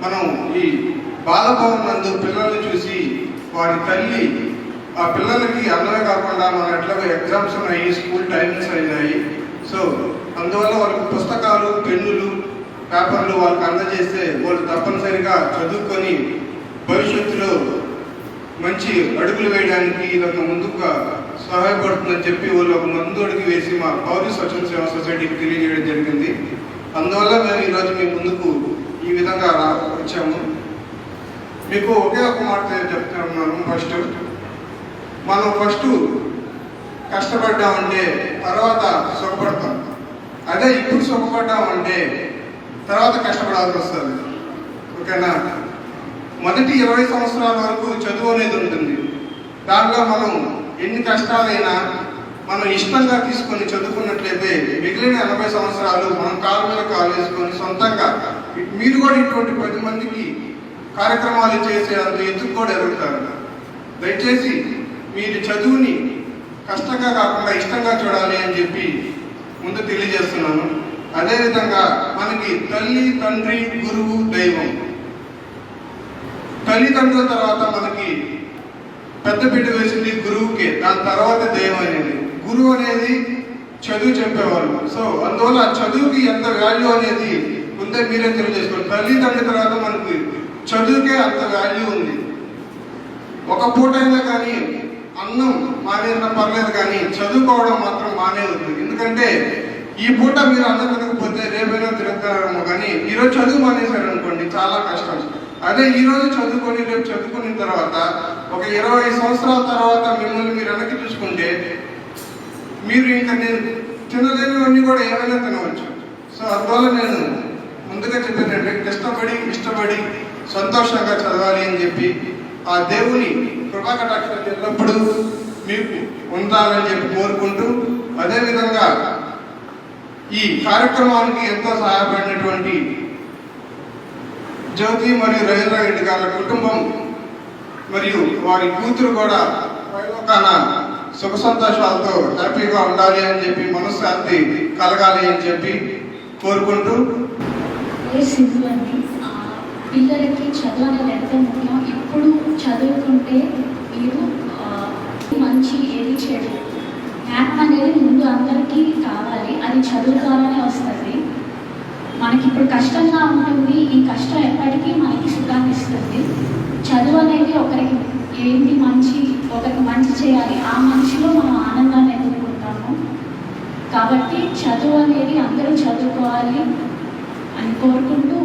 మనం ఈ బాలభవన్ నందు పిల్లల్ని చూసి వారి తల్లి ఆ పిల్లలకి అన్నమే కాకుండా మన ఎట్లాగో ఎగ్జామ్స్ ఉన్నాయి, స్కూల్ టైమింగ్స్ అయినాయి. సో అందువల్ల వాళ్ళకి పుస్తకాలు, పెన్నులు, పేపర్లు వాళ్ళకి అందజేస్తే వాళ్ళు తప్పనిసరిగా చదువుకొని భవిష్యత్తులో మంచి అడుగులు వేయడానికి ఇదొక ముందుగా సహాయపడుతుందని చెప్పి వాళ్ళు ఒక ముందు అడుగు వేసి మా పౌర స్వచ్ఛంద సేవా సొసైటీకి తెలియజేయడం జరిగింది. అందువల్ల మేము ఈరోజు మీ ముందుకు ఈ విధంగా వచ్చాము. మీకు ఒకే ఒక మాట చెప్తున్నాను. మనం ఫస్ట్ కష్టపడ్డామంటే తర్వాత సుఖపడతాం. అదే ఇప్పుడు సుఖపడ్డామంటే తర్వాత కష్టపడాల్సి వస్తుంది. ఓకేనా? మొదటి 20 సంవత్సరాల వరకు చదువు అనేది ఉంటుంది. దాంట్లో మనం ఎన్ని కష్టాలైనా మనం ఇష్టంగా తీసుకొని చదువుకున్నట్లయితే మిగిలిన 80 సంవత్సరాలు మనం కాలు మీద కాలు వేసుకొని సొంతంగా మీరు కూడా ఇటువంటి 10 మందికి కార్యక్రమాలు చేసే అంత ఎత్తుకు కూడా ఎదుగుతారు. దయచేసి మీరు చదువుని కష్టంగా కాకుండా ఇష్టంగా చూడాలి అని చెప్పి ముందు తెలియజేస్తున్నాను. అదేవిధంగా మనకి తల్లి, తండ్రి, గురువు, దైవం. తల్లిదండ్రుల తర్వాత మనకి పెద్దపీట వేసింది గురువుకే, దాని తర్వాత దైవం అనేది. గురువు అనేది చదువు చెప్పేవాళ్ళు. సో అందువల్ల చదువుకి ఎంత వాల్యూ అనేది ఉందే మీరే తెలియజేసుకోండి. తల్లిదండ్రుల తర్వాత మనకి చదువుకే అంత వాల్యూ ఉంది. ఒక పూట అయినా కానీ అన్నం మానేసిన పర్లేదు, కానీ చదువుకోవడం మాత్రం మానేవద్దు. ఎందుకంటే ఈ పూట మీరు అన్నం తినకపోతే రేపైనా తిరుగుతారేమో, కానీ ఈరోజు చదువు మానేశారు అనుకోండి చాలా కష్టం. అదే ఈరోజు చదువుకొని రేపు చదువుకున్న తర్వాత ఒక 20 సంవత్సరాల తర్వాత మిమ్మల్ని మీరు వెనక్కి చూసుకుంటే మీరు ఇంకా నేను తినలేనివన్నీ కూడా ఏమైనా తినవచ్చు. సో అందువల్ల నేను ముందుగా చెప్పేటంటే ఇష్టపడి సంతోషంగా చదవాలి అని చెప్పి ఆ దేవుని కృపాకటాక్షాలు ఎల్లప్పుడూ మీకు ఉండాలని చెప్పి కోరుకుంటూ, అదేవిధంగా ఈ కార్యక్రమానికి ఎంతో సహాయపడినటువంటి జ్యోతి మరియు రవీంద్ర రెడ్డి గారి కుటుంబం మరియు వారి కూతురు కూడా పైలోకాన సుఖ సంతోషాలతో హ్యాపీగా ఉండాలి అని చెప్పి, మనశ్శాంతి కలగాలి అని చెప్పి కోరుకుంటూ, పిల్లలకి చదువు అనేది ఎంత ముఖ్యం. ఇప్పుడు చదువుకుంటే మీరు మంచి ఏది చెడు జ్ఞానం అనేది ముందు అందరికీ కావాలి. అది చదువు ద్వారానే వస్తుంది. మనకి ఇప్పుడు కష్టంగా ఉంటుంది, ఈ కష్టం ఎప్పటికీ మనకి సుఖాన్ని ఇస్తుంది. చదువు అనేది ఒకరికి మంచి చేయాలి, ఆ మనిషిలో మనం ఆనందాన్ని ఎదుర్కొంటాము. కాబట్టి చదువు అనేది అందరూ చదువుకోవాలి అని కోరుకుంటూ